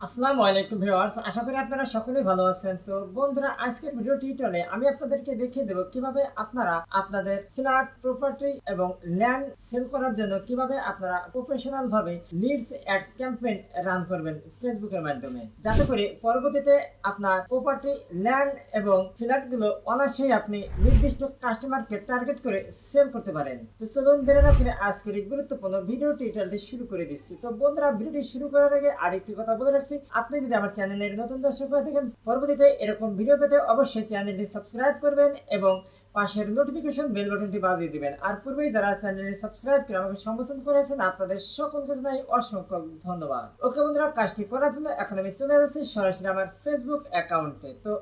আসসালামু আলাইকুম ভিউয়ার্স, আশা করি আপনারা সকলেই ভালো আছেন। তো বন্ধুরা, আজকের ভিডিও টিউটোরিয়ালে আমি আপনাদেরকে দেখিয়ে দেব কিভাবে আপনারা আপনাদের ফ্ল্যাট প্রপার্টি এবং ল্যান্ড সেল করার জন্য কিভাবে আপনারা প্রফেশনাল ভাবে লিডস অ্যাডস ক্যাম্পেইন রান করবেন ফেসবুকের মাধ্যমে, যাতে করে পরবর্তীতে আপনার প্রপার্টি ল্যান্ড এবং ফ্ল্যাটগুলো অনায়াসেই আপনি নির্দিষ্ট কাস্টমারকে টার্গেট করে সেল করতে পারেন। তো চলুন দেরি না করে আজকের এই গুরুত্বপূর্ণ ভিডিও টিউটোরিয়ালটি শুরু করে দিচ্ছি। তো বন্ধুরা, ভিডিওটি শুরু করার আগে আরেকটি কথা বলে রাখছি, আপনি যদি আমার চ্যানেলের নতুন দর্শক হয়ে থাকেন, পরবর্তীতে এরকম ভিডিও পেতে অবশ্যই চ্যানেলটি সাবস্ক্রাইব করবেন এবং পাশের নোটিফিকেশন বেল বাটনটি বাজিয়ে দিবেন। আর পূর্বেই যারা চ্যানেলটি সাবস্ক্রাইব করে আমাকে সমর্থন করেছেন, আপনাদের সকলকে জানাই অসংখ্য ধন্যবাদ। ওকে বন্ধুরা, কাজটি করার জন্য এখন আমি চলে যাচ্ছি সরাসরি আমার ফেসবুক অ্যাকাউন্টে। তো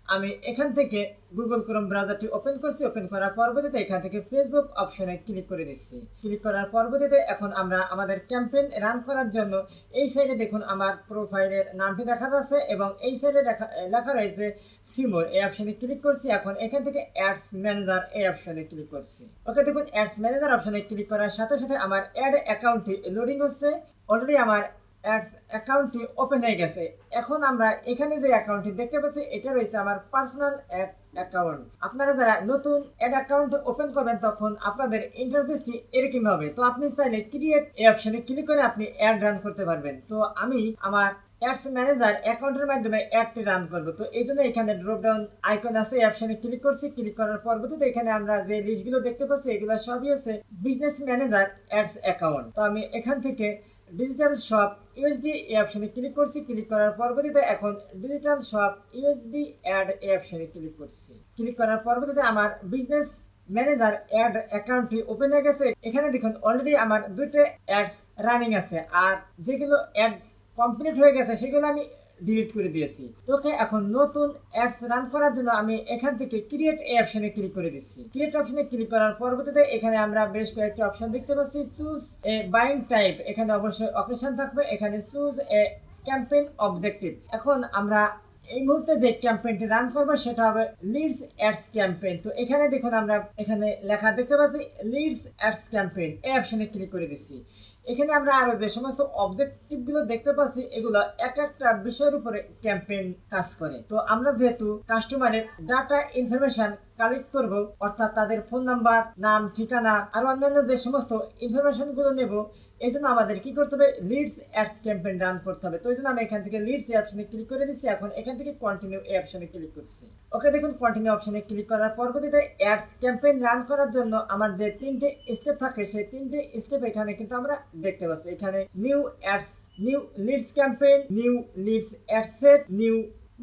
আমি এখান থেকে গুগল ক্রোম ব্রাউজারটি ওপেন করছি। ওপেন করার পরবর্তীতে এখান থেকে ফেসবুক অপশনে ক্লিক করে দিচ্ছি। ক্লিক করার পরবর্তীতে এখন আমরা আমাদের ক্যাম্পেইন রান করার জন্য এই সাইডে দেখুন আমার প্রোফাইলের নামটি দেখা যাচ্ছে এবং এই সাইডে লেখা রয়েছে সিমোর, এই অপশনে ক্লিক করছি। এখন এখান থেকে অ্যাডস ম্যানেজার এই অপশনে ক্লিক করছি। ওকে, দেখুন অ্যাডস ম্যানেজার অপশনে ক্লিক করার সাথে সাথে আমার অ্যাড অ্যাকাউন্টটি লোডিং হচ্ছে। অলরেডি আমার অ্যাডস অ্যাকাউন্টটি ওপেন হয়ে গেছে। এখন আমরা এখানে যে অ্যাকাউন্টটি দেখতে পাচ্ছি, এটা রয়েছে আমার পার্সোনাল অ্যাড অ্যাকাউন্ট। আপনারা যারা নতুন অ্যাড অ্যাকাউন্ট ওপেন করবেন তখন আপনাদের ইন্টারফেসটি এরকম হবে। তো আপনি চাইলে ক্রিয়েট এই অপশনে ক্লিক করে আপনি অ্যাড রান করতে পারবেন। তো আমি আমার অ্যাডস ম্যানেজার অ্যাকাউন্টের মাধ্যমে অ্যাডটি রান করব। তো এই জন্য এখানে ড্রপ ডাউন আইকন আছে, এই অপশনে ক্লিক করছি। ক্লিক করার পরবর্তীতে এখানে আমরা যে লিস্টগুলো দেখতে পাচ্ছি এগুলো সবই হচ্ছে বিজনেস ম্যানেজার অ্যাডস অ্যাকাউন্ট। তো আমি এখান থেকে ডিজিটাল শপ ইউএসডি এই অপশনে ক্লিক করছি। ক্লিক করার পরবর্তীতে এখন ডিজিটাল শপ ইউএসডি অ্যাড এই অপশনে ক্লিক করছি। ক্লিক করার পরবর্তীতে আমার বিজনেস ম্যানেজার অ্যাড অ্যাকাউন্টটি ওপেন হয়ে গেছে। এখানে দেখুন অলরেডি আমার দুটো অ্যাডস রানিং আছে, আর যেগুলো অ্যাড কমপ্লিট হয়ে গেছে সেগুলো আমি ডিলিট করে দিয়েছি। তোকে এখন নতুন অ্যাডস রান করার জন্য আমি এখান থেকে ক্রিয়েট এই অপশনে ক্লিক করে দিচ্ছি। ক্রিয়েট অপশনে ক্লিক করার পরবর্তীতে এখানে আমরা বেশ কয়েকটি অপশন দেখতে পাচ্ছি। চুজ এ বাইং টাইপ, এখানে অবশ্যই অকেশন থাকবে। এখানে চুজ এ ক্যাম্পেইন অবজেক্টিভ। এখন আমরা এই মুহূর্তে যে ক্যাম্পেইনটি রান করবো সেটা হবে লিডস অ্যাডস ক্যাম্পেইন। তো এখানে দেখুন আমরা এখানে লেখা দেখতে পাচ্ছি লিডস অ্যাডস ক্যাম্পেইন, এই অপশনে ক্লিক করে দিচ্ছি। এখানে আমরা আরো যে সমস্ত অবজেক্টিভ গুলো দেখতে পাচ্ছি এগুলো এক একটা বিষয়ের উপরে ক্যাম্পেইন কাজ করে। তো আমরা যেহেতু কাস্টমারের ডাটা ইনফরমেশন কালেক্ট করব, অর্থাৎ তাদের ফোন নাম্বার, নাম, ঠিকানা আর অন্যান্য যে সমস্ত ইনফরমেশন গুলো নেব, এই জন্য আমাদের কি করতে হবে, লিডস অ্যাডস ক্যাম্পেইন রান করতে হবে। তো এই জন্য আমি এখান থেকে লিডস এই অপশনে ক্লিক করে দিচ্ছি। এখন এখান থেকে কন্টিনিউ এই অপশনে ক্লিক করছি। ওকে, দেখুন কন্টিনিউ অপশনে ক্লিক করার পরবর্তীতে অ্যাডস ক্যাম্পেইন রান করার জন্য আমার যে তিনটে স্টেপ থাকে সেই তিনটে স্টেপ এখানে কিন্তু আমরা দেখতে পাচ্ছি। এখানে new ads, new leads campaign, new leads ad set, new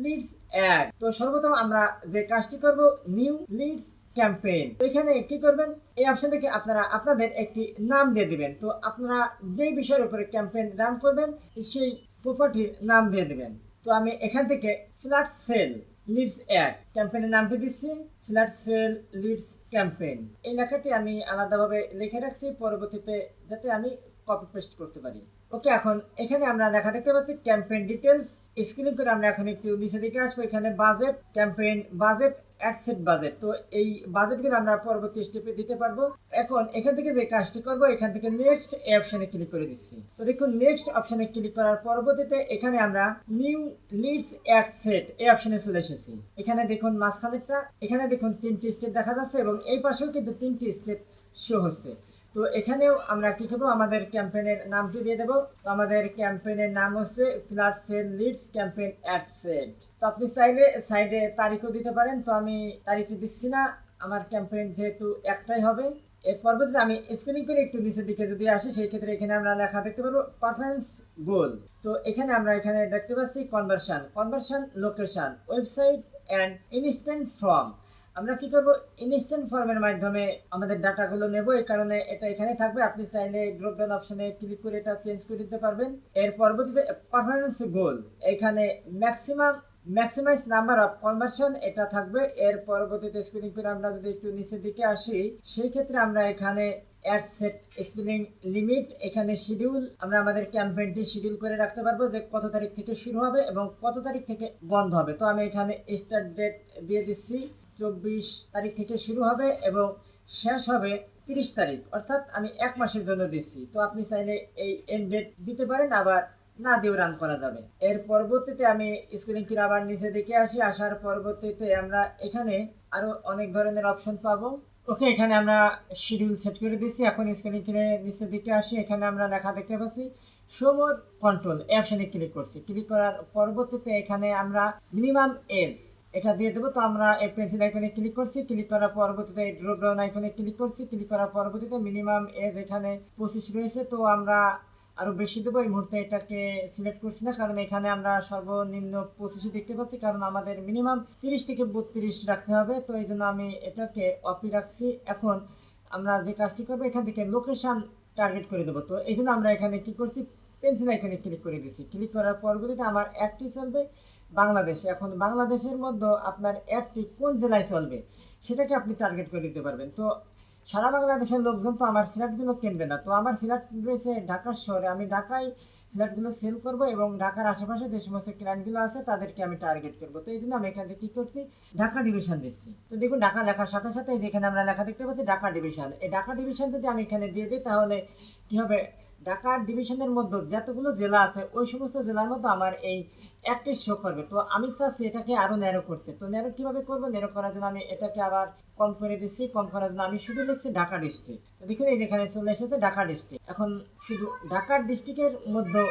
leads ad. তো সর্বপ্রথম আমরা যে কাজটি করব নিউ লিডস ক্যাম্পেইন। তো এখানে কি করবেন, এই অপশন থেকে আপনারা আপনাদের একটি নাম দিয়ে দিবেন। তো আপনারা যেই বিষয়ের উপরে ক্যাম্পেইন রান করবেন সেই প্রপার্টির নাম দিয়ে দিবেন। তো আমি এখান থেকে ফ্ল্যাট সেল লিডস অ্যাড ক্যাম্পেইনের নামটি দিচ্ছি, ফ্ল্যাট সেল লিডস ক্যাম্পেইন। এই লেখাটি আমি আলাদাভাবে লিখে রাখছি পরবর্তীতে যাতে আমি কপি পেস্ট করতে পারি। ওকে, এখন এখানে আমরা লেখা দেখতে পাচ্ছি ক্যাম্পেইন ডিটেলস। স্ক্রিন করে আমরা এখন একটু নিচে দিকে আসবো। এখানে budget, campaign budget, ad set budget. তো এই বাজেটগুলো আমরা পরবর্তী স্টেপে দিতে পারবো। এখন এখান থেকে যে কাজটি করব, এখান থেকে নেক্সট এই অপশনে ক্লিক করে দিচ্ছি। তো দেখুন নেক্সট অপশনে ক্লিক করার পরবর্তীতে এখানে আমরা নিউ লিডস অ্যাডসেট এই অপশনে চলে এসেছি। এখানে দেখুন মাঝখানেরটা, এখানে দেখুন তিনটি স্টেপ দেখা যাচ্ছে এবং এই পাশেও কিন্তু তিনটি স্টেপ শো হচ্ছে। তো এখানেও আমরা কি করবো, আমাদের ক্যাম্পেইনের নামটি দিয়ে দেবো। তো আমাদের ক্যাম্পেইনের নাম হচ্ছে flat sale leads campaign ad set. তো আপনি চাইলে সাইডে তারিখও দিতে পারেন। তো আমি তারিখটি দিচ্ছি না, আমার ক্যাম্পেইন যেহেতু একটাই হবে। এর পরবর্তীতে আমি স্ক্রলিং করে একটু নিচের দিকে যদি আসি, সেই ক্ষেত্রে এখানে আমরা লেখা দেখতে পারবো পারফরম্যান্স গোল। তো এখানে আমরা এখানে দেখতে পাচ্ছি conversion location, website and instant form. আমরা কি করব, ইনস্ট্যান্ট ফর্মের মাধ্যমে আমাদের ডাটাগুলো নেব, এই কারণে এটা এখানে থাকবে। আপনি চাইলে ড্রপ ডাউন অপশনে ক্লিক করে এটা চেঞ্জ করে দিতে পারবেন। এর পরবর্তীতে পারফরম্যান্স গোল, এখানে ম্যাক্সিমাইজ নাম্বার অফ কনভার্সন এটা থাকবে। এর পরবর্তীতে স্ক্রিনিং করে আমরা যদি একটু নিচের দিকে আসি, সেই ক্ষেত্রে আমরা এখানে অ্যাড সেট স্পেলিং লিমিট, এখানে শিডিউল, আমরা আমাদের ক্যাম্পেইনটি শিডিউল করে রাখতে পারবো যে কত তারিখ থেকে শুরু হবে এবং কত তারিখ থেকে বন্ধ হবে। তো আমি এখানে স্টার্ট ডেট দিয়ে দিচ্ছি, 24 তারিখ থেকে শুরু হবে এবং শেষ হবে 30 তারিখ, অর্থাৎ আমি 1 মাসের জন্য দিচ্ছি। তো আপনি চাইলে এই এন্ড ডেট দিতে পারেন, আবার না দিয়েও রান করা যাবে। এর পরবর্তীতে আমি স্ক্রিন কি আবার নিচে দিকে আসি, আসার পরবর্তীতে আমরা এখানে আরো অনেক ধরনের অপশন পাবো। ওকে, এখানে আমরা শিডিউল সেট করে দিচ্ছি। এখন স্ক্রিন কিনে নিচের দিকে আসি, এখানে আমরা লেখা দেখতে পাচ্ছি শো মোর কন্ট্রোল, এই অপশনে ক্লিক করছি। ক্লিক করার পরবর্তীতে এখানে আমরা মিনিমাম এজ এটা দিয়ে দেবো। তো আমরা এই পেন্সিল আইকনে ক্লিক করছি, ক্লিক করার পরবর্তীতে এই ড্রপ ডাউন আইকনে ক্লিক করছি। ক্লিক করার পরবর্তীতে মিনিমাম এজ এখানে 25 রয়েছে, তো আমরা আরো বেশি দেবো। এই মুহূর্তে এটাকে সিলেক্ট করছি না, কারণ এখানে আমরা সর্বনিম্ন 25 দেখতে পাচ্ছি, কারণ আমাদের মিনিমাম 30 থেকে 32 রাখতে হবে। তো এই জন্য আমি এটাকে অফই রাখছি। এখন আমরা যে কাজটি করবো, এখান থেকে লোকেশন টার্গেট করে দেবো। তো এই জন্য আমরা এখানে কি করছি, পেন্সিল আইকনে ক্লিক করে দিচ্ছি। ক্লিক করার পরবর্তীতে আমার অ্যাডটি চলবে বাংলাদেশে। এখন বাংলাদেশের মধ্যে আপনার অ্যাডটি কোন জেলায় চলবে সেটাকে আপনি টার্গেট করে দিতে পারবেন। তো সারা বাংলাদেশের লোকজন তো আমার ফ্ল্যাটগুলো কিনবে না, তো আমার ফ্ল্যাট রয়েছে ঢাকা শহরে, আমি ঢাকায় ফ্ল্যাটগুলো সেল করব এবং ঢাকার আশেপাশে যে সমস্ত ক্লায়েন্টগুলো আছে তাদেরকে আমি টার্গেট করব। তো এই জন্য আমি এখান থেকে কী করছি, ঢাকা ডিভিশন দিচ্ছি। তো দেখুন ঢাকা লেখার সাথে সাথে যেখানে আমরা লেখা দেখতে পাচ্ছি ঢাকা ডিভিশন, এই ঢাকা ডিভিশন যদি আমি এখানে দিয়ে দিই তাহলে কী হবে, ঢাকার ডিভিশনের মধ্যে যতগুলো জেলা আছে ওই সমস্ত জেলার মধ্যে আমার এই একটি শো করবে। তো আমি চাচ্ছি এটাকে আরও ন্যারো করতে। তো ন্যারো কীভাবে করবো, ন্যারো করার জন্য আমি এটাকে আবার কম করে দিচ্ছি। কম করার জন্য আমি শুধু লিখছি ঢাকা ডিস্ট্রিক্ট। তো দেখুন এই যেখানে চলে এসেছে ঢাকা ডিস্ট্রিক্ট। এখন শুধু ঢাকার ডিস্ট্রিক্টের মধ্যে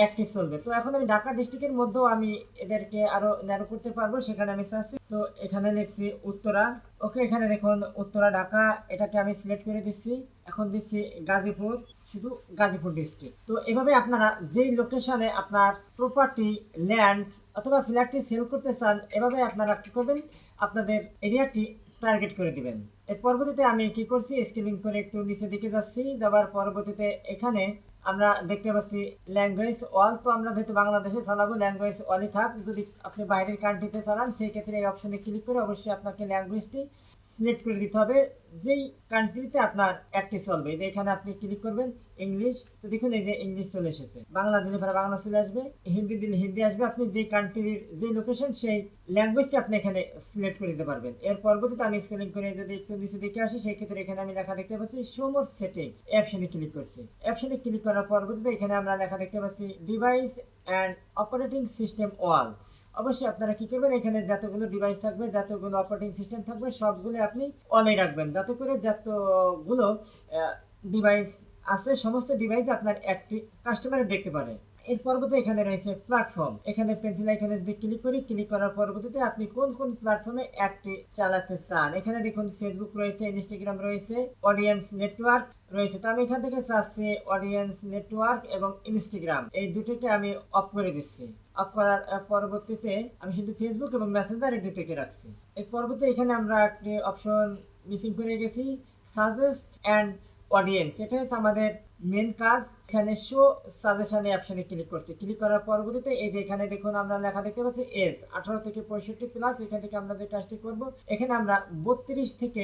একটি চলবে। তো এখন আমি ঢাকা ডিস্ট্রিক্টের মধ্যেও আমি এদেরকে আরো ন্যারো করতে পারবো, সেখানে আমি চাচ্ছি। তো এখানে লিখছি উত্তরা। ওকে, এখানে দেখুন উত্তরা ঢাকা, এটাকে আমি সিলেক্ট করে দিচ্ছি। এখন দিচ্ছি গাজীপুর, শুধু গাজীপুর ডিস্ট্রিক্ট। তো এভাবে আপনারা যেই লোকেশনে আপনার প্রপার্টি, ল্যান্ড অথবা ফ্ল্যাটটি সেল করতে চান, এভাবে আপনারা কি করবেন, আপনাদের এরিয়াটি টার্গেট করে দিবেন। এর পরবর্তীতে আমি কি করছি, স্কেলিং করে একটু নিচে দিকে যাচ্ছি। যাবার পরবর্তীতে এখানে আমরা দেখতে পাচ্ছি ল্যাঙ্গুয়েজ অল। তো আমরা যেহেতু বাংলাদেশে চালাবো, ল্যাঙ্গুয়েজ অলই থাক। যদি আপনি বাইরের কান্ট্রিতে চালান সেই ক্ষেত্রে এই অপশনে ক্লিক করে অবশ্যই আপনাকে ল্যাঙ্গুয়েজটি সিলেক্ট করে দিতে হবে যেই কান্ট্রিতে আপনার একটি চলবে। যে এখানে আপনি ক্লিক করবেন ইংলিশ। তো দেখুন এই যে ইংলিশ চলে এসেছে। বাংলা দিলে পরে বাংলা চলে আসবে, হিন্দি দিলে হিন্দি আসবে। আপনি যে কান্ট্রির যে লোকেশন সেই ল্যাঙ্গুয়েজটি আপনি এখানে সিলেক্ট করে দিতে পারবেন। এর পরবর্তীতে আমি স্ক্রলিং করে যদি একটু নিচে দিকে আসি, সেই ক্ষেত্রে এখানে আমি লেখা দেখতে পাচ্ছি শো মোর সেটিং, অপশনে ক্লিক করছি। অপশনে ক্লিক করার পরবর্তীতে এখানে আমরা লেখা দেখতে পাচ্ছি device and operating system all. অবশ্যই আপনারা কি করবেন, এখানে যতগুলো ডিভাইস থাকবে, যতগুলো অপারেটিং সিস্টেম থাকবে সবগুলো আপনি অনে রাখবেন, যাতে করে যতগুলো ডিভাইস আছে সমস্ত ডিভাইস আপনার একটি কাস্টমার দেখতে পারে। এর পরবর্তী এখানে রয়েছে প্ল্যাটফর্ম। এখানে পেন্সিল আইকনে যদি ক্লিক করি, ক্লিক করার পরবর্তীতে আপনি কোন কোন প্ল্যাটফর্মে অ্যাডটি চালাতে চান, এখানে দেখুন ফেসবুক রয়েছে, ইনস্টাগ্রাম রয়েছে, অডিয়েন্স নেটওয়ার্ক রয়েছে। তো আমি এখান থেকে চাচ্ছি অডিয়েন্স নেটওয়ার্ক এবং ইনস্টাগ্রাম, এই দুটোকে আমি অফ করে দিচ্ছি। অফ করার পরবর্তীতে আমি শুধু ফেসবুক এবং মেসেঞ্জার এই দুটোকে রাখছি। এর পরবর্তী এখানে আমরা একটি অপশন মিসিং করে গেছি, সাজেস্ট অ্যান্ড অডিয়েন্স। এটা হচ্ছে আমাদের মেন কাজ। এখানে শো সাজেশনে অপশনে ক্লিক করছি। ক্লিক করার পরবর্তীতে এই যে এখানে দেখুন আমরা লেখা দেখতে পাচ্ছি এজ 18 থেকে 65 প্লাস। এখান থেকে আমরা যে কাজটি করব, এখানে আমরা 32 থেকে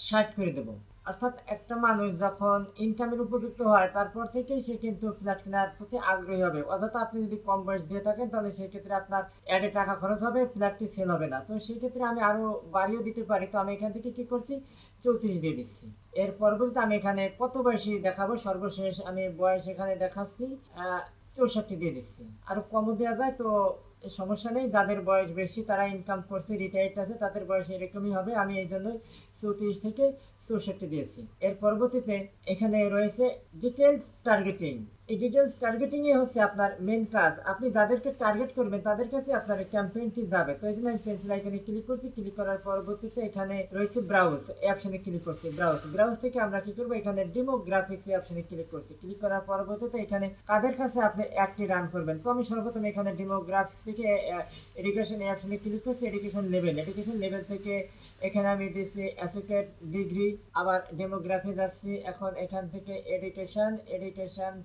60 করে দেবো। অর্থাৎ একটা মানুষ যখন ইনকামের উপযুক্ত হয় তারপর থেকেই সে কিন্তু ফ্ল্যাট কেনার প্রতি আগ্রহী হবে। অযথা আপনি যদি কম বয়স দিয়ে থাকেন তাহলে সেই ক্ষেত্রে আপনার অ্যাডে টাকা খরচ হবে, ফ্ল্যাটটি সেল হবে না। তো সেই ক্ষেত্রে আমি আরো বাড়িয়েও দিতে পারি। তো আমি এখান থেকে কি করছি, 34 দিয়ে দিচ্ছি। এর পরবর্তীতে আমি এখানে কত বয়সী দেখাবো, সর্বশেষ আমি বয়স এখানে দেখাচ্ছি 64 দিয়ে দিচ্ছি। আরো কমও দেওয়া যায়, তো সমস্যা নেই। যাদের বয়স বেশি, তারা ইনকাম করছে, রিটায়ার্ড আছে, তাদের বয়স এরকমই হবে। আমি এই জন্য 34 থেকে 64 দিয়েছি। এর পরবর্তীতে এখানে রয়েছে ডিটেলস টার্গেটিং। এই ডিটেলস টার্গেটিং এ হচ্ছে আপনার মেন কাজ। আপনি যাদেরকে টার্গেট করবেন তাদের কাছে আপনার ক্যাম্পেইনটি যাবে। তো এই জন্য আমি পেন্সিল আইকনে ক্লিক করছি। ক্লিক করার পরবর্তীতে এখানে রয়েছে ব্রাউজ, এই অপশনে ক্লিক করছি। ব্রাউজ থেকে আমরা কি করব, এখানে ডেমোগ্রাফিক্স এই অপশনে ক্লিক করছি। ক্লিক করার পরবর্তীতে এখানে কাদের কাছে আপনি অ্যাডটি রান করবেন। তো আমি সর্বপ্রথম এখানে ডেমোগ্রাফিক্স থেকে এডুকেশন এই অপশনে ক্লিক করছি। এডুকেশন লেভেল থেকে এখানে আমি দিচ্ছি অ্যাসোসিয়েট ডিগ্রি। আবার ডেমোগ্রাফি যাচ্ছি। এখন এখান থেকে এডুকেশন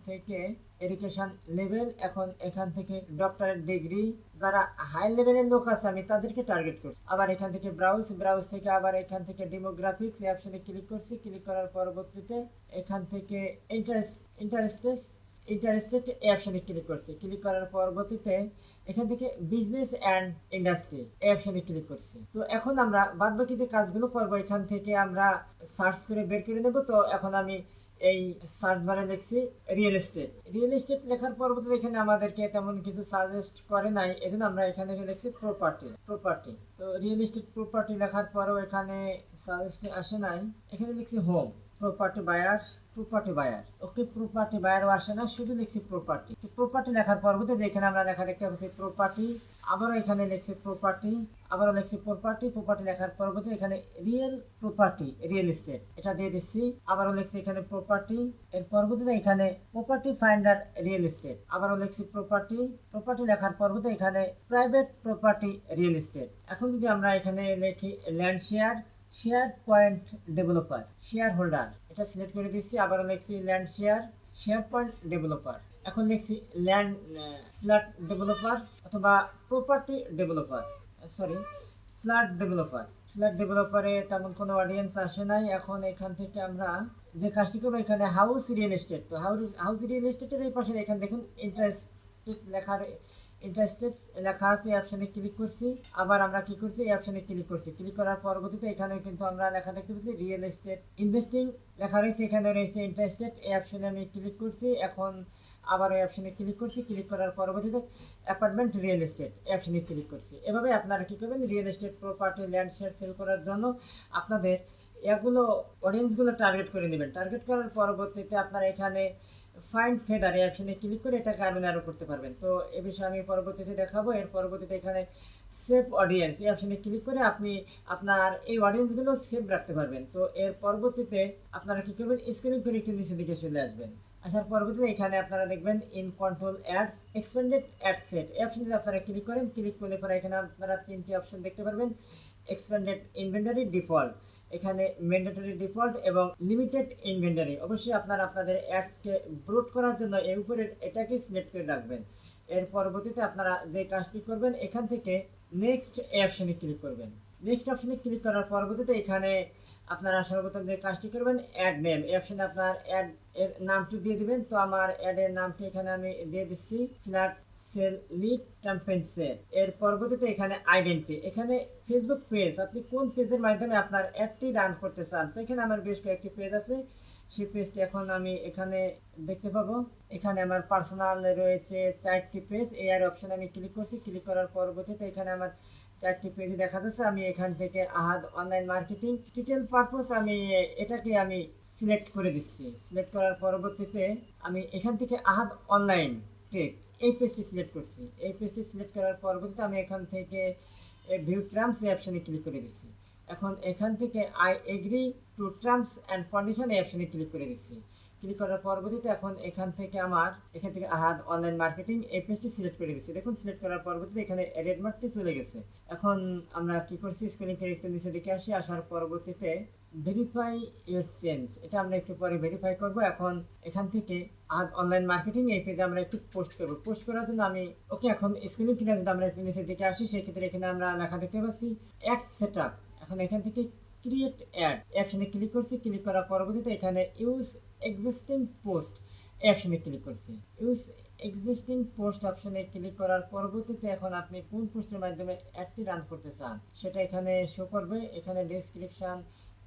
থেকে এডুকেশন লেভেল। এখন এখান থেকে ডক্টরেট ডিগ্রি। যারা হাই লেভেলের লোক আছে আমি তাদেরকে টার্গেট করছি। আবার এখান থেকে ব্রাউজ থেকে আবার এখান থেকে ডেমোগ্রাফিক্স এই অপশনে ক্লিক করছি। ক্লিক করার পরবর্তীতে এখান থেকে ইন্টারেস্টেড এই অপশনে ক্লিক করছি। ক্লিক করার পরবর্তীতে এখান থেকে বিজনেস অ্যান্ড ইন্ডাস্ট্রি এই অপশনে ক্লিক করছি। তো এখন আমরা বাদবাকি যে কাজগুলো করবো এখান থেকে আমরা সার্চ করে বের করে নেব। তো এখন আমি এই সার্চ বারে লিখছি রিয়েল এস্টেট। রিয়েল এস্টেট লেখার পরবর্তীতে এখানে আমাদেরকে তেমন কিছু সাজেস্ট করে নাই, এজন্য আমরা এখানে লিখছি প্রপার্টি। তো রিয়েল এস্টেট প্রপার্টি লেখার পরেও এখানে সাজেস্ট আসে নাই, এখানে লিখছি হোম। প্রপার্টি বায়ার ওকে, প্রপার্টি বায়ারও আসে না, শুধু লিখছি প্রপার্টি। তো প্রপার্টি লেখার পরবর্তীতে এখানে আমরা লেখা দেখতে পাচ্ছি প্রপার্টি, আবারও এখানে লিখছি প্রপার্টি, আবারও লিখছি প্রপার্টি লেখার পরবর্তী এখানে রিয়েল এস্টেট এটা দিয়ে দিচ্ছি, আবারও লিখছি এখানে প্রপার্টি, এর পরবর্তীতে এখানে প্রপার্টি ফাইন্ডার রিয়েল এস্টেট, আবারও লিখছি প্রপার্টি লেখার পরবর্তী এখানে প্রাইভেট প্রপার্টি রিয়েল এস্টেট। এখন যদি আমরা এখানে লিখি land share point developer, share holder, এটা সিলেক্ট করে দিচ্ছি, আবারও লিখছি ল্যান্ড শেয়ার পয়েন্ট ডেভেলপার। এখন লিখছি ল্যান্ড ফ্ল্যাট ডেভেলপার অথবা প্রপার্টি ডেভেলপার, ফ্ল্যাট ডেভেলপারে তেমন কোনো অডিয়েন্স আসে নাই। এখন এখান থেকে আমরা যে কাজটি করবো এখানে হাউস রিয়েল এস্টেট, তো হাউস রিয়েল এস্টেটের এই পাশে এখানে দেখুন ইন্টারেস্টেড লেখা আছে, এই অপশনে ক্লিক করছি, আবার আমরা কি করছি এই অপশনে ক্লিক করার পরবর্তীতে এখানে কিন্তু আমরা লেখা দেখতে পাচ্ছি রিয়েল এস্টেট ইনভেস্টিং লেখা রয়েছে, এখানে রয়েছে ইন্টারেস্টেড, এই অপশনে আমি ক্লিক করছি। এখন আবার এই অপশনে ক্লিক করার পরবর্তীতে অ্যাপার্টমেন্ট রিয়েল এস্টেট এই অপশনে ক্লিক করছি। এভাবে আপনারা কি করবেন, real estate property land share sale করার জন্য আপনাদের এগুলো অডিয়েন্সগুলো টার্গেট করে নেবেন। টার্গেট করার পরবর্তীতে আপনারা এখানে ফাইন্ড ফেদার এই অপশনে ক্লিক করে এটাকে আরও করতে পারবেন। তো এ বিষয়ে আমি পরবর্তীতে দেখাবো। এর পরবর্তীতে এখানে সেভ অডিয়েন্স এই অপশনে ক্লিক করে আপনি আপনার এই অডিয়েন্সগুলো সেভ রাখতে পারবেন। তো এর পরবর্তীতে আপনারা কী করবেন, স্ক্রিন করে একটু নিচের দিকে চলে আসবেন। আসার পরবর্তীতে এখানে আপনারা দেখবেন in control ads expended ad set এই অপশনে যদি আপনারা ক্লিক করেন, ক্লিক করলে পরে এখানে আপনারা তিনটি অপশন দেখতে পারবেন, এক্সপেন্ডেড ইনভেন্টরি ডিফল্ট, এখানে ম্যান্ডেটরি ডিফল্ট এবং লিমিটেড ইনভেন্টরি। অবশ্যই আপনারা আপনাদের অ্যাডসকে ব্রড করার জন্য এই উপরের এটাকে সিলেক্ট করে রাখবেন। এর পরবর্তীতে আপনারা যে কাজটি করবেন এখান থেকে নেক্সট এই অপশনে ক্লিক করবেন। নেক্সট অপশনে ক্লিক করার পরবর্তীতে এখানে আপনারা সর্বপ্রথম যে কাজটি করবেন অ্যাড নেম এই অপশনে আপনার অ্যাড এর নামটি দিয়ে দিবেন। তো আমার অ্যাডের নামটি এখানে আমি দিয়ে দিচ্ছি flat sale lead campaign sale. এর পরবর্তীতে এখানে আইডেন্টি, এখানে ফেসবুক পেজ, আপনি কোন পেজের মাধ্যমে আপনার অ্যাডটি রান করতে চান। তো এখানে আমার বেশ কয়েকটি পেজ আছে, সেই পেজটি এখন আমি এখানে দেখতে পাবো। এখানে আমার পার্সোনাল রয়েছে 4টি পেজ, এই আর অপশনে আমি ক্লিক করছি। ক্লিক করার পরবর্তীতে এখানে আমার 4টি পেজ দেখা যাচ্ছে। আমি এখান থেকে আহাদ অনলাইন মার্কেটিং টিটেল পারপোজ আমি এটাকে আমি সিলেক্ট করে দিচ্ছি। সিলেক্ট করার পরবর্তীতে আমি এখান থেকে আহাদ অনলাইন টেক এই পেজটি সিলেক্ট করছি। এই পেজটি সিলেক্ট করার পরবর্তীতে আমি এখান থেকে ভিউ টার্মস এই অপশনে ক্লিক করে দিচ্ছি। এখন এখান থেকে I agree to terms and condition এই অপশনে ক্লিক করে দিচ্ছি। ক্লিক করার পরবর্তীতে এখন এখান থেকে আহাদ অনলাইন মার্কেটিং এই পেজটি সিলেক্ট করে দিচ্ছি। দেখুন সিলেক্ট করার পরবর্তীতে এখানে রেড মার্কটি চলে গেছে। এখন আমরা কি করছি, স্ক্রিন করে একটু নিচে দিকে আসি। আসার পরবর্তীতে ভেরিফাই ইউর চেঞ্জ এটা আমরা একটু পরে ভেরিফাই করব। এখন এখান থেকে আহাদ অনলাইন মার্কেটিং এই পেজে আমরা একটু পোস্ট করব। পোস্ট করার জন্য আমি এখন স্ক্রিন কিনে যদি আমরা একটু নিচের দিকে আসি, সেক্ষেত্রে এখানে আমরা লেখা দেখতে পাচ্ছি অ্যাড সেটআপ। এখন এখান থেকে ক্রিয়েট অ্যাড অপশনে ক্লিক করছি। ক্লিক করার পরবর্তীতে এখানে ইউজ এক্সিস্টিং পোস্ট এই অপশনে ক্লিক করছি। ইউজ এক্সিস্টিং পোস্ট অপশনে ক্লিক করার পরবর্তীতে এখন আপনি কোন পোস্টের মাধ্যমে অ্যাডটি রান করতে চান সেটা এখানে শো করবে। এখানে description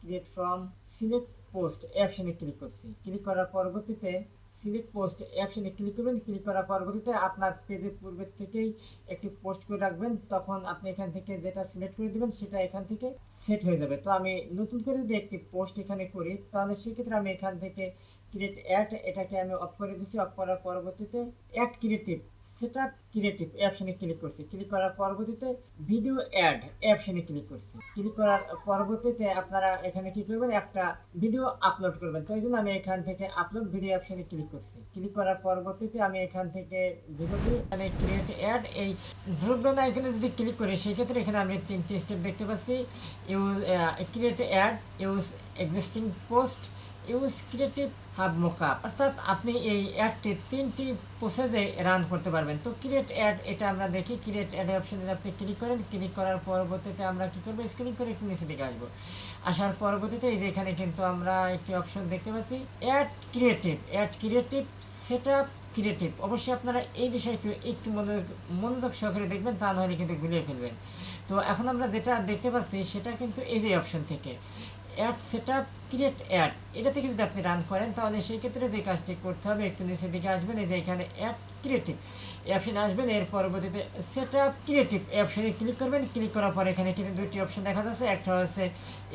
create from select post এই অপশনে ক্লিক করছি। ক্লিক করার পরবর্তীতে সিলেক্ট পোস্ট এই অপশনে ক্লিক করবেন। ক্লিক করার পরবর্তীতে আপনার পেজের পূর্বের থেকেই একটি পোস্ট করে রাখবেন, তখন আপনি এখান থেকে যেটা সিলেক্ট করে দিবেন সেটা এখান থেকে সেট হয়ে যাবে। তো আমি নতুন করে যদি একটি পোস্ট এখানে করি, তাহলে সেক্ষেত্রে আমি এখান থেকে ক্রিয়েট অ্যাড এটাকে আমি অফ করে দিচ্ছি। অফ করার পরবর্তীতে অ্যাড ক্রিয়েটিভ সেটআপ ক্রিয়েটিভ এই অপশনে ক্লিক করছি। ক্লিক করার পরবর্তীতে ভিডিও অ্যাড এই অপশনে ক্লিক করছি। ক্লিক করার পরবর্তীতে আপনারা এখানে কি করবেন, একটা ভিডিও আপলোড করবেন। তো এই জন্য আমি এখান থেকে আপলোড ভিডিও অপশনে ক্লিক করছি। ক্লিক করার পরবর্তীতে আমি এখান থেকে ভিডিওটি এখানে ক্রিয়েট অ্যাড এই ড্রপ ডাউন আইকনে যদি ক্লিক করি, সেক্ষেত্রে এখানে আমি 3টি স্টেপ দেখতে পাচ্ছি। Use create add, use existing post, use creative hub mockup, অর্থাৎ আপনি এই অ্যাডটি 3টি প্রসেসে রান করতে পারবেন। তো ক্রিয়েট অ্যাড এটা আমরা দেখি। ক্রিয়েট অ্যাড অপশনে আপনি ক্লিক করেন। ক্লিক করার পরবর্তীতে আমরা কী করবো, স্ক্রিন করে একটু নিচে দিকে আসবো। আসার পরবর্তীতে এই যে এখানে কিন্তু আমরা একটি অপশন দেখতে পাচ্ছি অ্যাড ক্রিয়েটিভ সেটআপ ক্রিয়েটিভ। অবশ্যই আপনারা এই বিষয়টি একটু মনোযোগ সহকারে দেখবেন, তা নাহলে কিন্তু গুলিয়ে ফেলবেন। তো এখন আমরা যেটা দেখতে পাচ্ছি সেটা কিন্তু এই যে অপশন থেকে অ্যাড সেটআপ ক্রিয়েট অ্যাড, এটা থেকে যদি আপনি রান করেন তাহলে সেই ক্ষেত্রে যে কাজটি করতে হবে, একটু নিচের দিকে আসবেন, এই যে এখানে অ্যাড ক্রিয়েটিভ এই অপশানে আসবেন। এর পরবর্তীতে সেট আপ ক্রিয়েটিভ এই অপশানে ক্লিক করবেন। ক্লিক করার পর এখানে কিন্তু দুইটি অপশান দেখা যাচ্ছে, একটা হচ্ছে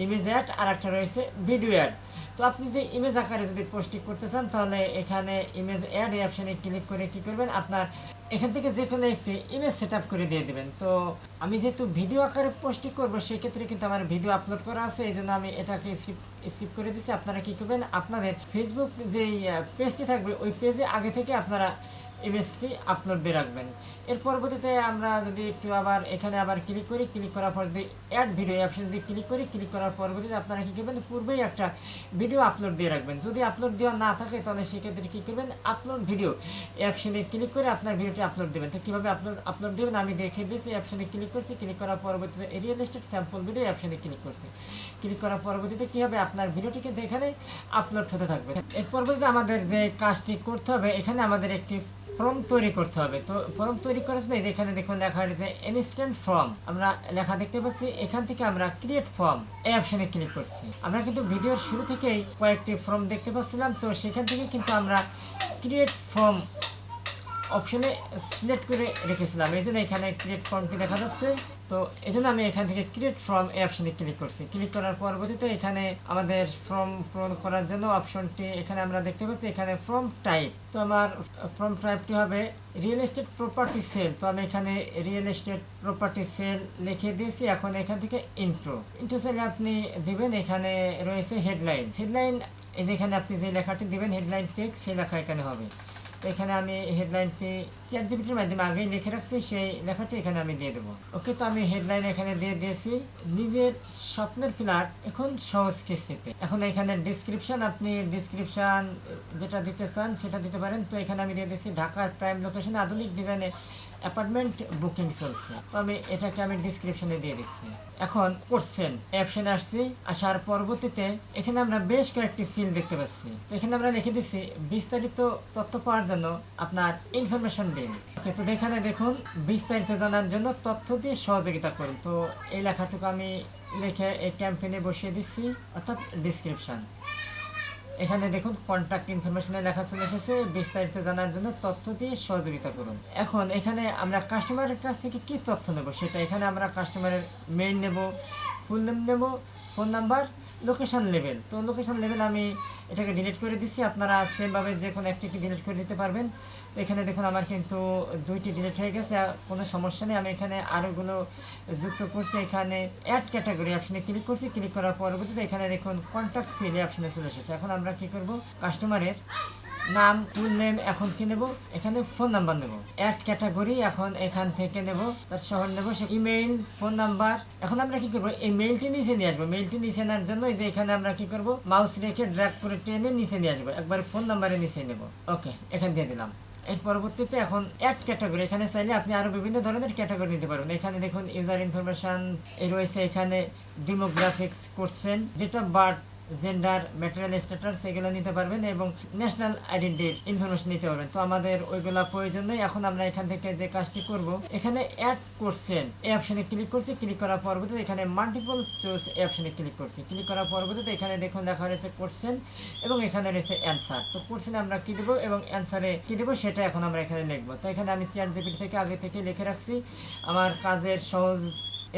ইমেজ অ্যাড আর একটা রয়েছে ভিডিও অ্যাড। তো আপনি যদি ইমেজ আকারে যদি পোস্টিং করতে চান তাহলে এখানে ইমেজ অ্যাড এই অপশানে ক্লিক করে কী করবেন, আপনার এখান থেকে যে কোনো একটি ইমেজ সেট আপ করে দিয়ে দেবেন। তো আমি যেহেতু ভিডিও আকারে পোস্টিং করবো সেক্ষেত্রে কিন্তু আমার ভিডিও আপলোড করা আছে, এই জন্য আমি এটাকে স্কিপ করে দিচ্ছি। আপনারা কী করবেন, আপনাদের ফেসবুক যেই পেজটি থাকবে ওই পেজে আগে থেকে আপনারা ইমেজটি আপলোড দিয়ে রাখবেন। এর পরবর্তীতে আমরা যদি একটু আবার এখানে আবার ক্লিক করি, ক্লিক করার পর যদি অ্যাড ভিডিও অপশন যদি ক্লিক করি, ক্লিক করার পরবর্তীতে আপনারা কী করবেন, পূর্বেই একটা ভিডিও আপলোড দিয়ে রাখবেন। যদি আপলোড দেওয়া না থাকে তাহলে সেক্ষেত্রে কী করবেন, আপলোড ভিডিও এই অপশনে ক্লিক করে আপনার ভিডিওটি আপলোড দেবেন। তো কীভাবে আপলোড দেবেন আমি দেখিয়ে দিয়েছি। এই অপশনে ক্লিক করছি, ক্লিক করার পরবর্তীতে রিয়েল এস্টেট স্যাম্পল ভিডিও এই অপশনে ক্লিক করছি। ক্লিক করার পরবর্তীতে কী হবে, আপনার ভিডিওটি কিন্তু এখানে আপলোড হতে থাকবে। এর পরবর্তীতে আমাদের যে কাজটি করতে হবে, এখানে আমাদের একটি ফর্ম তৈরি করতে হবে। তো ফর্ম তৈরি করার জন্য এখানে দেখুন লেখা রয়েছে ইনস্ট্যান্ট ফর্ম, আমরা লেখা দেখতে পাচ্ছি। এখান থেকে আমরা ক্রিয়েট ফর্ম এই অপশনে ক্লিক করছি। আমরা কিন্তু ভিডিওর শুরু থেকেই কয়েকটি ফর্ম দেখতে পাচ্ছিলাম, তো সেখান থেকে কিন্তু আমরা ক্রিয়েট ফর্ম অপশনে সিলেক্ট করে রেখেছিলাম, এই জন্য এখানে ক্রিয়েট ফর্মটি দেখা যাচ্ছে। তো এই জন্য আমি এখান থেকে ক্রিয়েট ফর্ম এই অপশনে ক্লিক করছি। ক্লিক করার পরবর্তীতে এখানে আমাদের ফর্ম পূরণ করার জন্য অপশনটি এখানে আমরা দেখতে পাচ্ছি, এখানে ফর্ম টাইপ। তো আমার ফর্ম টাইপটি হবে রিয়েল এস্টেট প্রপার্টি সেল। তো আমি এখানে রিয়েল এস্টেট প্রপার্টি সেল লিখে দিয়েছি। এখন এখান থেকে ইন্ট্রো সেলে আপনি দিবেন, এখানে রয়েছে হেডলাইন। এই যে এখানে আপনি যে লেখাটি দিবেন হেডলাইন টেক্সট, সেই লেখা এখানে হবে। এখানে আমি হেডলাইনটি চ্যাটজিপিটির মাধ্যমে আগেই লিখে রাখছি, সেই লেখাটি এখানে আমি দিয়ে দেবো। ওকে, তো আমি হেডলাইন এখানে দিয়ে দিয়েছি, নিজের স্বপ্নের ফ্ল্যাট এখন সহজ কিস্তিতে। এখন এখানে ডিসক্রিপশন, আপনি ডিসক্রিপশন যেটা দিতে চান সেটা দিতে পারেন। তো এখানে আমি দিয়ে দিয়েছি ঢাকার প্রাইম লোকেশনে আধুনিক ডিজাইনে অ্যাপার্টমেন্ট বুকিং চলছে। তো এটাকে আমি ডিসক্রিপশনে দিয়ে দিচ্ছি। এখন কোশ্চেন অপশনে আসছি, আসার পরবর্তীতে এখানে আমরা বেশ কয়েকটি ফিল্ড দেখতে পাচ্ছি। তো এখানে আমরা লিখে দিচ্ছি বিস্তারিত তথ্য পাওয়ার জন্য আপনার ইনফরমেশন দিন। ওকে, তো এখানে দেখুন বিস্তারিত জানার জন্য তথ্য দিয়ে সহযোগিতা করুন। তো এই লেখাটুকু আমি লিখে এই ক্যাম্পেইনে বসিয়ে দিচ্ছি, অর্থাৎ ডিসক্রিপশন। এখানে দেখুন কন্ট্যাক্ট ইনফরমেশনে লেখা চলে এসেছে, বিস্তারিত জানার জন্য তথ্য দিয়ে সহযোগিতা করুন। এখন এখানে আমরা কাস্টমারের কাছ থেকে কি তথ্য নেব সেটা, এখানে আমরা কাস্টমারের মেইল নেব, ফুল নেম নেব, ফোন নাম্বার, লোকেশন লেভেল। তো লোকেশন লেভেল আমি এটাকে ডিলিট করে দিচ্ছি, আপনারা সেমভাবে যে কোনো একটিকে ডিলিট করে দিতে পারবেন। তো এখানে দেখুন আমার কিন্তু দুইটি ডিলিট হয়ে গেছে, কোনো সমস্যা নেই। আমি এখানে আরোগুলো যুক্ত করছি। এখানে অ্যাড ক্যাটাগরি অপশনে ক্লিক করছি, ক্লিক করার পরবর্তীতে এখানে দেখুন কন্ট্যাক্ট ফিল অপশনে চলে এসেছে। এখন আমরা কি করব, কাস্টমারের নাম, ফুল নেম, এখন কি নেব, এখানে ফোন নাম্বার নেব। অ্যাড ক্যাটাগরি এখন এখান থেকে নেব, তার শহর নেব, সে ইমেইল, ফোন নাম্বার। এখন আমরা কি করব, এই মেইলটি নিচে নিয়ে আসবো। মেইলটি নিচে নেওয়ার জন্য এই যে এখানে আমরা কি করব, মাউস রেখে ড্র্যাগ করে টেনে নিচে নিয়ে আসবো, একবার ফোন নাম্বারে নিচে নেব। ওকে, এখান দিয়ে দিলাম। এর পরবর্তীতে এখন অ্যাড ক্যাটাগরি, এখানে চাইলে আপনি আরও বিভিন্ন ধরনের ক্যাটাগরি নিতে পারবেন। এখানে দেখুন ইউজার ইনফরমেশন রয়েছে, এখানে demographics, question, date of birth, gender, material status এগুলো নিতে পারবেন এবং ন্যাশনাল আইডেন্টিটির ইনফরমেশন নিতে পারবেন। তো আমাদের ওইগুলা প্রয়োজন নেই। এখন আমরা এখান থেকে যে কাজটি করব, এখানে অ্যাড কোশ্চেন এই অপশনে ক্লিক করছি। ক্লিক করার পরবর্তীতে এখানে মাল্টিপল চয়েস এই অপশনে ক্লিক করছি। ক্লিক করার পরবর্তীতে এখানে দেখুন লেখা রয়েছে কোশ্চেন এবং এখানে রয়েছে অ্যান্সার। তো কোশ্চেনে আমরা কী দেবো এবং অ্যান্সারে কী দেবো সেটা এখন আমরা এখানে লিখবো। তো এখানে আমি চ্যাটজিপিটি থেকে আগে থেকে লিখে রাখছি আমার কাজের সহজ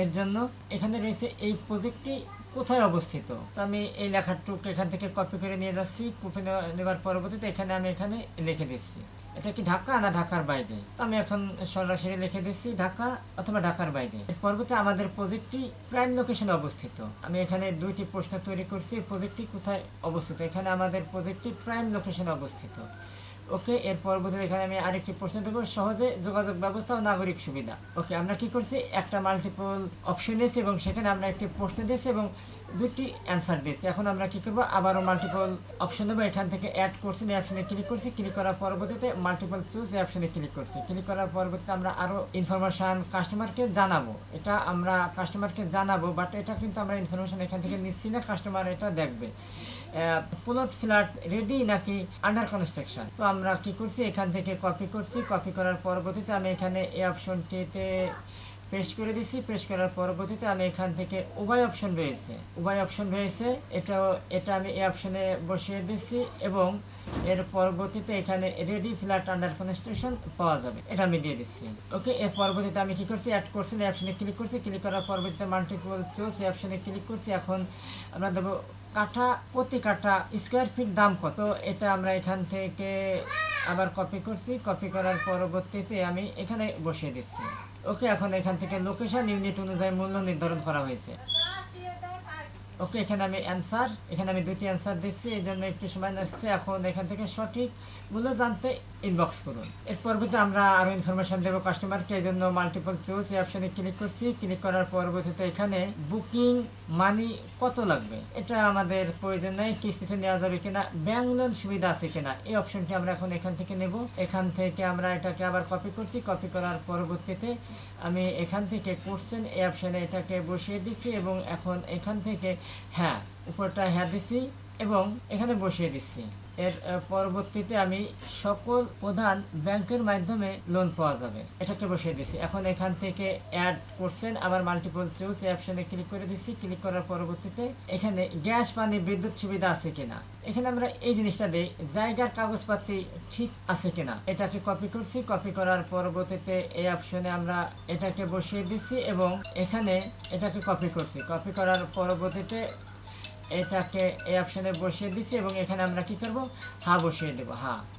এর জন্য। এখানে রয়েছে এই প্রজেক্টটি কোথায় অবস্থিত। তো আমি এই লেখাটুকু এখান থেকে কপি করে নিয়ে যাচ্ছি। কপি নেওয়ার পরবর্তীতে আমি এখানে লিখে দিচ্ছি এটা কি ঢাকা না ঢাকার বাইরে। তো আমি এখন সরাসরি লিখে দিচ্ছি ঢাকা অথবা ঢাকার বাইরে। এর পরবর্তীতে আমাদের প্রজেক্টটি প্রাইম লোকেশনে অবস্থিত। আমি এখানে দুইটি প্রশ্ন তৈরি করছি, প্রজেক্টটি কোথায় অবস্থিত। এখানে আমাদের প্রজেক্টটি প্রাইম লোকেশনে অবস্থিত। ওকে, এর পরবর্তীতে এখানে আমি আরেকটি প্রশ্ন দেবো, সহজে যোগাযোগ ব্যবস্থা ও নাগরিক সুবিধা। ওকে, আমরা কি করছি, একটা মাল্টিপল অপশন দিয়েছি এবং সেখানে আমরা একটি প্রশ্ন দিয়েছি এবং দুটি অ্যান্সার দিয়েছি। এখন আমরা কি করবো, আবারও মাল্টিপল অপশন দেবো। এখান থেকে অ্যাড করছি, এই অপশনে ক্লিক করছি। ক্লিক করার পরবর্তীতে মাল্টিপল চুজ এই অপশনে ক্লিক করছি। ক্লিক করার পরবর্তীতে আমরা আরও ইনফরমেশান কাস্টমারকে জানাবো। এটা আমরা কাস্টমারকে জানাবো, বাট এটা কিন্তু আমরা ইনফরমেশান এখান থেকে নিচ্ছি না, কাস্টমার এটা দেখবে। প্লট ফ্ল্যাট রেডি নাকি আন্ডার কনস্ট্রাকশন। তো আমরা কি করছি, এখান থেকে কপি করছি। কপি করার পরবর্তীতে আমি এখানে এই অপশনটিতে প্রেস করে দিছি। প্রেস করার পরবর্তীতে আমি এখান থেকে উভয় অপশন রয়েছে, এটা আমি এই অপশনে বসিয়ে দিচ্ছি এবং এর পরবর্তীতে এখানে রেডি ফ্ল্যাট আন্ডার কনস্ট্রাকশন পাওয়া যাবে, এটা আমি দিয়ে দিচ্ছি। ওকে, এর পরবর্তীতে আমি কি করছি, অ্যাড কোর্সেন এই অপশনে ক্লিক করছি। ক্লিক করার পরবর্তীতে মাল্টিপল চুজ এই অপশনে ক্লিক করছি। এখন আমরা দেবো প্রতি কাঠা স্কোয়ার ফিট দাম কত, এটা আমরা এখান থেকে আবার কপি করছি। কপি করার পরবর্তীতে আমি এখানে বসিয়ে দিচ্ছি। ওকে, এখন এখান থেকে লোকেশন ইউনিট অনুযায়ী মূল্য নির্ধারণ করা হয়েছে। ওকে, এখানে আমি দুটি অ্যান্সার দিচ্ছি, এই জন্য একটু সময় লাগছে। এখন এখান থেকে সঠিক মূল্য জানতে ইনবক্স করুন। এর পরবর্তীতে আমরা আরও ইনফরমেশন দেবো কাস্টমারকে, এই জন্য মাল্টিপল চুজ এই অপশনে ক্লিক করছি। ক্লিক করার পরবর্তীতে এখানে বুকিং মানি কত লাগবে, এটা আমাদের প্রয়োজন নেই। কিস্তিতে নেওয়া যাবে কিনা, ব্যাংক লোন সুবিধা আছে কিনা, এই অপশনটি আমরা এখন এখান থেকে নেব। এখান থেকে আমরা এটাকে আবার কপি করছি। কপি করার পরবর্তীতে আমি এখান থেকে কোশ্চেন এই অপশনে এটাকে বসিয়ে দিচ্ছি এবং এখন এখান থেকে হ্যাঁ উপরটা হ্যাঁ দিচ্ছি এবং এখানে বসিয়ে দিচ্ছি। এর পরবর্তীতে আমি সকল প্রধান ব্যাংকের মাধ্যমে লোন পাওয়া যাবে, এটাকে বসিয়ে দিচ্ছি। এখন এখান থেকে অ্যাড করছেন আবার মাল্টিপল চুজ এই অপশনে ক্লিক করে দিচ্ছি। ক্লিক করার পরবর্তীতে এখানে গ্যাস পানি বিদ্যুৎ সুবিধা আছে কিনা, এখানে আমরা এই জিনিসটা দিই, জায়গার কাগজপাতি ঠিক আছে কিনা, এটাকে কপি করছি। কপি করার পরবর্তীতে এই অপশনে আমরা এটাকে বসিয়ে দিচ্ছি এবং এখানে এটাকে কপি করছি। কপি করার পরবর্তীতে এটাকে এই অপশনে বসিয়ে দিচ্ছি এবং এখানে আমরা কি করব, হা বসিয়ে দেবো।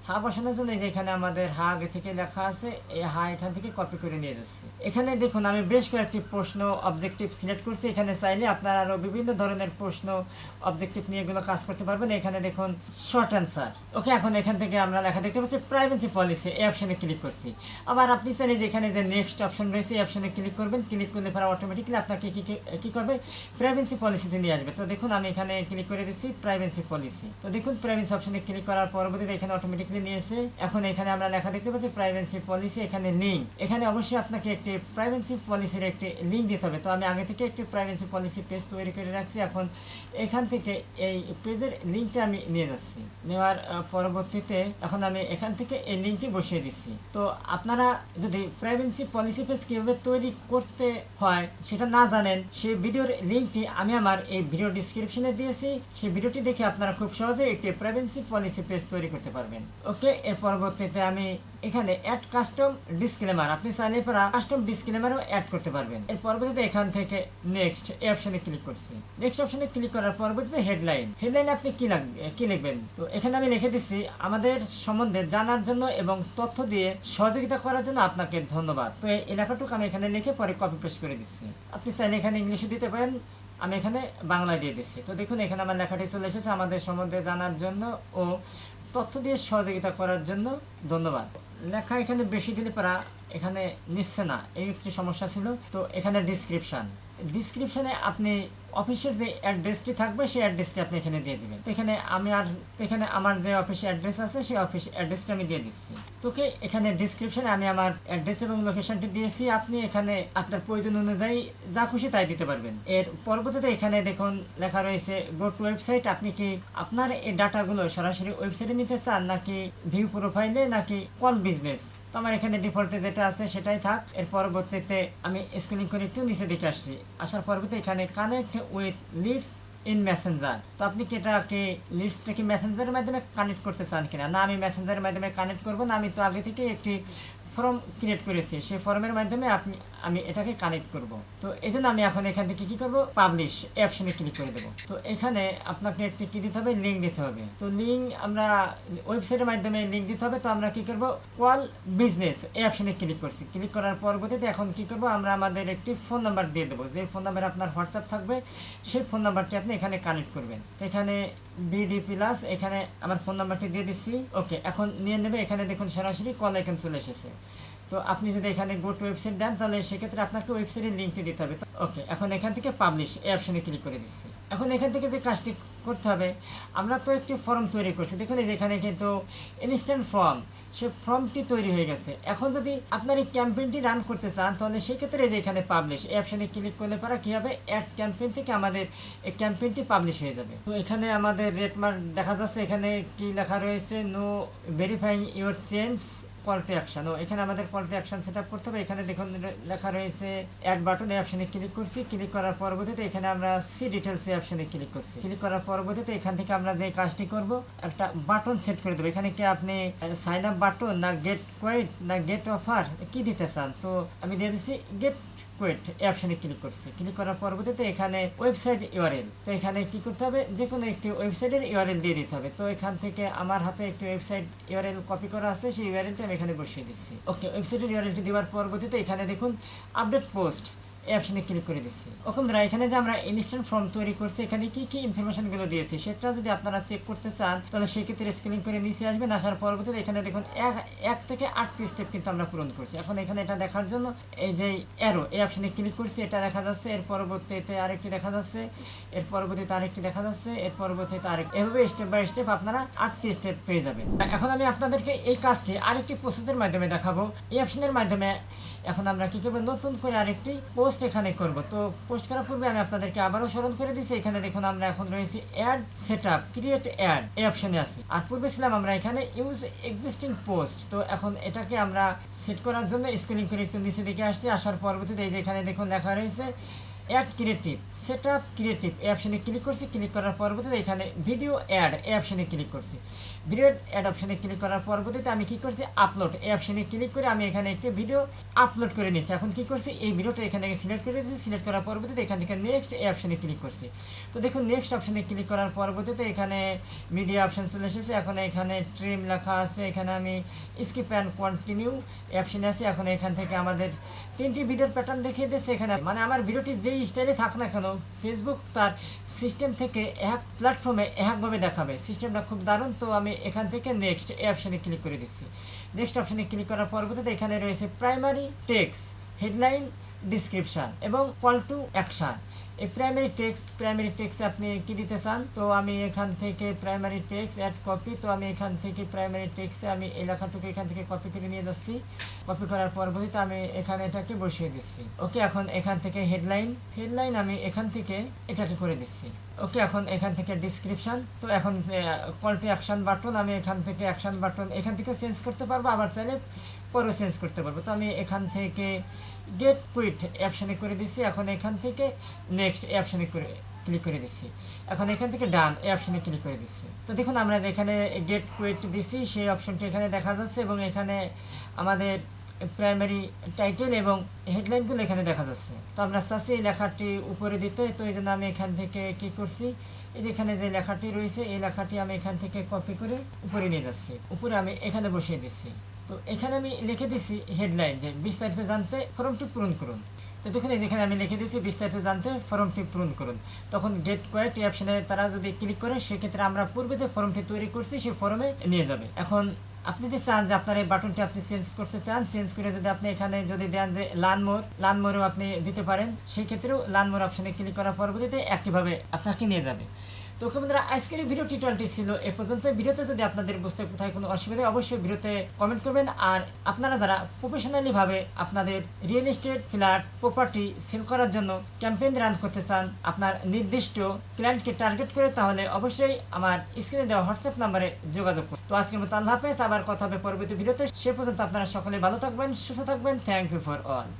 হা বসানোর জন্য যে এখানে আমাদের হা আগে থেকে লেখা আছে, এই হা এখান থেকে কপি করে নিয়ে যাচ্ছি। এখানে দেখুন আমি বেশ কয়েকটি প্রশ্ন অবজেক্টিভ সিলেক্ট করছি। এখানে চাইলে আপনারা আরও বিভিন্ন ধরনের প্রশ্ন অবজেক্টিভ নিয়ে এগুলো কাজ করতে পারবেন। এখানে দেখুন শর্ট অ্যান্সার। ওকে, এখন এখান থেকে আমরা লেখা দেখতে পাচ্ছি প্রাইভেসি পলিসি, এই অপশনে ক্লিক করছি। আবার আপনি চাইলে যে এখানে যে নেক্সট অপশন রয়েছে এই অপশনে ক্লিক করবেন। ক্লিক করলে পরে অটোমেটিক্যালি আপনাকে কি করবে, প্রাইভেসি পলিসিতে নিয়ে আসবে। তো দেখুন আমি এখানে ক্লিক করে দিচ্ছি প্রাইভেসি পলিসি। তো দেখুন প্রাইভেসি অপশনে ক্লিক করার পরবর্তীতে এখানে অটোমেটিক্যালি নিয়েছে। এখন এখানে আমরা লেখা দেখতে পাচ্ছি প্রাইভেসি পলিসি, এখানে লিঙ্ক, এখানে অবশ্যই আপনাকে একটি প্রাইভেসি পলিসির একটি লিঙ্ক দিতে হবে। তো আমি আগে থেকে একটি প্রাইভেসি পলিসি পেজ তৈরি করে রাখছি। এখন এখান থেকে এই পেজের লিঙ্কটা আমি নিয়ে যাচ্ছি। নেওয়ার পরবর্তীতে এখন আমি এখান থেকে এই লিঙ্কটি বসিয়ে দিচ্ছি। তো আপনারা যদি প্রাইভেসি পলিসি পেজ কীভাবে তৈরি করতে হয় সেটা না জানেন, সেই ভিডিওর লিঙ্কটি আমি আমার এই ভিডিও ডিসক্রিপশনে দিয়েছি। সেই ভিডিওটি দেখে আপনারা খুব সহজে একটি প্রাইভেসি পলিসি পেজ তৈরি করতে পারবেন। ওকে, এর পরবর্তীতে আমি এখানে অ্যাড কাস্টম ডিসক্লেমার, আপনি চাইলে পরা কাস্টম ডিসক্লেমারও অ্যাড করতে পারবেন। এর পরবর্তীতে এখান থেকে নেক্সট এই অপশনে ক্লিক করছি। নেক্সট অপশনে ক্লিক করার পরবর্তীতে হেডলাইন আপনি কি লিখবেন। তো এখানে আমি লিখে দিচ্ছি আমাদের সম্বন্ধে জানার জন্য এবং তথ্য দিয়ে সহযোগিতা করার জন্য আপনাকে ধন্যবাদ। তো এই লেখাটুকু আমি এখানে লিখে পরে কপি পেস্ট করে দিচ্ছি। আপনি চাইলে এখানে ইংলিশে দিতে পারেন, আমি এখানে বাংলা দিয়ে দিচ্ছি। তো দেখুন এখানে আমার লেখাটি চলে এসেছে, আমাদের সম্বন্ধে জানার জন্য ও তথ্য দিয়ে সহযোগিতা করার জন্য ধন্যবাদ। লেখা এখানে বেশি দিলে পরা এখানে নিচ্ছে না, এই একটি সমস্যা ছিল। তো এখানে ডিসক্রিপশনে আপনি অফিসের যে অ্যাড্রেসটি থাকবে সেই অ্যাড্রেসটি আপনি এখানে দিয়ে দিবেন। তো এখানে আমার যে অফিসের অ্যাড্রেস আছে সেই অফিস অ্যাড্রেসটা আমি দিয়ে দিচ্ছি। তোকে এখানে ডিসক্রিপশনে আমি আমার অ্যাড্রেস এবং লোকেশনটি দিয়েছি, আপনি এখানে আপনার প্রয়োজন অনুযায়ী যা খুশি তাই দিতে পারবেন। এর পরবর্তীতে এখানে দেখুন লেখা রয়েছে গো টু ওয়েবসাইট, আপনি কি আপনার এই ডাটাগুলো সরাসরি ওয়েবসাইটে নিতে চান নাকি ভিউ প্রোফাইলে নাকি কল বিজনেস। তো আমার এখানে ডিফল্টে যেটা আছে সেটাই থাক। এর পরবর্তীতে আমি স্ক্রলিং করে একটু নিচে দিকে আসার পরবর্তীতে এখানে connect with leads in Messenger. তো আপনি কি এটাকে লিডসটাকে মেসেঞ্জারের মাধ্যমে কানেক্ট করতে চান কিনা। না, আমি মেসেঞ্জারের মাধ্যমে কানেক্ট করব না, আমি তো আগে থেকে একটি ফর্ম ক্রিয়েট করেছি, সেই ফর্মের মাধ্যমে আমি এটাকে কানেক্ট করব। তো এই জন্য আমি এখন এখান থেকে কি করব, পাবলিশ এই অপশনে ক্লিক করে দেবো। তো এখানে আপনাকে একটি কি দিতে হবে, লিঙ্ক দিতে হবে। তো লিঙ্ক আমরা ওয়েবসাইটের মাধ্যমে লিঙ্ক দিতে হবে। তো আমরা কি করব, কল বিজনেস এই অপশনে ক্লিক করছি। ক্লিক করার পরবর্তীতে এখন কি করব, আমরা আমাদের একটি ফোন নাম্বার দিয়ে দেবো। যে ফোন নাম্বারে আপনার হোয়াটসঅ্যাপ থাকবে সেই ফোন নাম্বারটি আপনি এখানে কানেক্ট করবেন। তো এখানে বিডি প্লাস এখানে আমার ফোন নাম্বারটি দিয়ে দিচ্ছি। ওকে, এখন নিয়ে নেবে। এখানে দেখুন সরাসরি কল আইকন চলে এসেছে। তো আপনি যদি এখানে গো টু ওয়েবসাইট দেন তাহলে সেক্ষেত্রে আপনাকে ওয়েবসাইটের লিঙ্কটি দিতে হবে। ওকে, এখন এখান থেকে পাবলিশ এই অপশনে ক্লিক করে দিচ্ছি। এখন এখান থেকে যে কাজটি করতে হবে, আমরা তো একটি ফর্ম তৈরি করছি, দেখুন এই যে এখানে কিন্তু ইনস্ট্যান্ট ফর্ম, সে ফর্মটি তৈরি হয়ে গেছে। এখন যদি আপনার এই ক্যাম্পেইনটি রান করতে চান তাহলে সেক্ষেত্রে এই যে এখানে পাবলিশ এই অপশনে ক্লিক করলে পরে কী হবে, অ্যাডস ক্যাম্পেইন থেকে আমাদের এই ক্যাম্পেইনটি পাবলিশ হয়ে যাবে। তো এখানে আমাদের রেট মার্ক দেখা যাচ্ছে, এখানে কি লেখা রয়েছে, no verifying your change call to action. এখানে আমাদের call to action set up করতে হবে। এখানে দেখুন লেখা রয়েছে অ্যাড বাটন, এই অপশনে ক্লিক করছি। ক্লিক করার পরবর্তীতে এখানে আমরা সি ডিটেলস এই অপশনে ক্লিক করছি। ক্লিক করার পরবর্তীতে এখান থেকে আমরা যে কাজটি করব, একটা বাটন সেট করে দেবো। এখানে কি আপনি সাইন আপ বাটন না গেট কোয়েট না গেট অফার কি দিতে চান, তো আমি দিয়ে দিচ্ছি গেট কোয়েট এই অপশনে ক্লিক করছি। ক্লিক করার পরবর্তীতে এখানে ওয়েবসাইট ইউআরএল, তো এখানে কি করতে হবে, যে কোনো একটি ওয়েবসাইটের ইউআরএল দিয়ে দিতে হবে। তো এখান থেকে আমার হাতে একটি ওয়েবসাইট ইউআরএল কপি করা আছে, সেই ইউআরএলটি আমি এখানে বসিয়ে দিচ্ছি। ওকে, ওয়েবসাইটের ইউআরএলটি দেওয়ার পরবর্তীতে এখানে দেখুন আপডেট পোস্ট এই অপশনে ক্লিক করে দিচ্ছি। ওকে বন্ধুরা, এখানে যে আমরা ইনস্ট্যান্ট ফর্ম তৈরি করছি, এখানে কি কি ইনফরমেশনগুলো দিয়েছি সেটা যদি আপনারা চেক করতে চান, তাহলে সেক্ষেত্রে স্ক্রিন করে নিচে আসবেন। আসার পরবর্তীতে এখানে দেখুন 1 থেকে 8টি স্টেপ কিন্তু আমরা পূরণ করছি। এখন এখানে এটা দেখার জন্য এই যে অ্যারো এই অপশনে ক্লিক করছি, এটা দেখা যাচ্ছে। এর পরবর্তীতে আরেকটি দেখা যাচ্ছে, এর পরবর্তীতে আরেকটি দেখা যাচ্ছে, এর পরবর্তীতে আরেকটি, এভাবে স্টেপ বাই স্টেপ আপনারা 8টি স্টেপ পেয়ে যাবেন। এখন আমি আপনাদেরকে এই কাজটি আরেকটি প্রসেসের মাধ্যমে দেখাবো। এই অপশনের মাধ্যমে এখন আমরা কি করবো, নতুন করে আরেকটি পোস্ট এখানে করব। তো পোস্ট করার পূর্বে আমি আপনাদেরকে আবারও স্মরণ করে দিচ্ছি, এখানে দেখুন আমরা এখন রয়েছি অ্যাড সেটআপ ক্রিয়েট অ্যাড এই অপশনে আছি। আর পূর্বে ছিলাম আমরা এখানে ইউজ এক্সিস্টিং পোস্ট। তো এখন এটাকে আমরা সেট করার জন্য স্ক্রলিং করে একটু নিচে দিকে আসছি। আসার পরবর্তীতে এই যে এখানে দেখুন লেখা রয়েছে অ্যাড ক্রিয়েটিভ সেটআপ ক্রিয়েটিভ এই অপশনে ক্লিক করছি। ক্লিক করার পরবর্তীতে এখানে ভিডিও অ্যাড এই অপশনে ক্লিক করছি। ভিডিও অ্যাড অপশনে ক্লিক করার পরবর্তীতে আমি কি করছি, আপলোড এই অপশনে ক্লিক করে আমি এখানে একটি ভিডিও আপলোড করে নিচ্ছি। এখন কি করছি, এই ভিডিওটা এখান থেকে সিলেক্ট করে দিচ্ছি। সিলেক্ট করার পরবর্তীতে এখান থেকে নেক্সট এই অপশনে ক্লিক করছি। তো দেখুন নেক্সট অপশনে ক্লিক করার পরবর্তীতে এখানে মিডিয়া অপশন চলে এসেছে। এখন এখানে ট্রিম লেখা আছে, এখানে আমি স্কিপ অ্যান্ড কন্টিনিউ এই অপশনে আছি। এখন এখান থেকে আমাদের 3টি ভিডিওর প্যাটার্ন দেখিয়ে দিচ্ছে। এখানে মানে আমার ভিডিওটি যেই স্টাইলে থাক না কেন, ফেসবুক তার সিস্টেম থেকে এক প্ল্যাটফর্মে একভাবে দেখাবে। সিস্টেমটা খুব দারুণ। তো আমি এখান থেকে নেক্সট এই অপশনে ক্লিক করে দিচ্ছি। নেক্সট অপশনে ক্লিক করার পরবর্তীতে এখানে রয়েছে প্রাইমারি টেক্সট, হেডলাইন, ডিসক্রিপশন এবং কল টু অ্যাকশন। এই প্রাইমারি টেক্সট আপনি কি দিতে চান, তো আমি এখান থেকে প্রাইমারি টেক্সট অ্যাড কপি, তো আমি এখান থেকে প্রাইমারি টেক্সটে আমি এই লেখাটুকু এখান থেকে কপি করে নিয়ে যাচ্ছি। কপি করার পরবর্তীতে আমি এখানে এটাকে বসিয়ে দিচ্ছি। ওকে, এখন এখান থেকে হেডলাইন আমি এখান থেকে এটাকে করে দিচ্ছি। ওকে, এখন এখান থেকে ডিসক্রিপশন, তো এখন কল টু অ্যাকশন বাটন, আমি এখান থেকে অ্যাকশন বাটন এখান থেকে চেঞ্জ করতে পারবো, আবার চাইলে পরেও চেঞ্জ করতে পারবো। তো আমি এখান থেকে গেট কুইট অপশনে করে দিচ্ছি। এখন এখান থেকে নেক্সট অপশনে করে ক্লিক করে দিচ্ছি। এখন এখান থেকে ডান এই অপশনে ক্লিক করে দিচ্ছি। তো দেখুন আমরা এখানে গেট কুইট দিচ্ছি, সেই অপশনটি এখানে দেখা যাচ্ছে এবং এখানে আমাদের প্রাইমারি টাইটেল এবং হেডলাইনগুলো এখানে দেখা যাচ্ছে। তো আমরা চাচ্ছি এই লেখাটি উপরে দিতে, তো এই জন্য আমি এখান থেকে কি করছি, এই যে এখানে যে লেখাটি রয়েছে এই লেখাটি আমি এখান থেকে কপি করে উপরে নিয়ে যাচ্ছি। উপরে আমি এখানে বসিয়ে দিচ্ছি। তো এখানে আমি লিখে দিচ্ছি হেডলাইন, যে বিস্তারিত জানতে ফর্মটি পূরণ করুন। তো দেখুন যেখানে আমি লিখে দিয়েছি বিস্তারিত জানতে ফর্মটি পূরণ করুন। তখন গেট কোয়েট অপশনে তারা যদি ক্লিক করে, সেক্ষেত্রে আমরা পূর্বে যে ফর্মটি তৈরি করছি সেই ফর্মে নিয়ে যাবে। এখন আপনি যদি চান যে আপনার এই বাটনটি আপনি চেঞ্জ করতে চান, চেঞ্জ করে যদি আপনি এখানে যদি দেন যে লার্ন মোরও আপনি দিতে পারেন, সেই ক্ষেত্রেও লার্ন মোর অপশনে ক্লিক করার পরবর্তীতে একইভাবে আপনাকে নিয়ে যাবে। তো বন্ধুরা, আজকের এই ভিডিও টিউটোরিয়ালটি ছিল এ পর্যন্ত। ভিডিওতে যদি আপনাদের বুঝতে কোথায় কোনো অসুবিধা, অবশ্যই ভিডিওতে কমেন্ট করবেন। আর আপনারা যারা প্রফেশনালি ভাবে আপনাদের real estate, flat, property sale করার জন্য ক্যাম্পেইন রান করতে চান আপনার নির্দিষ্ট ক্লায়েন্টকে টার্গেট করে, তাহলে অবশ্যই আমার স্ক্রিনে দেওয়া হোয়াটসঅ্যাপ নাম্বারে যোগাযোগ করুন। তো আজকের মতো আল্লাহ হাফেজ, আবার কথা হবে পরবর্তী ভিডিওতে। সে পর্যন্ত আপনারা সকলে ভালো থাকবেন, সুস্থ থাকবেন। Thank you for all.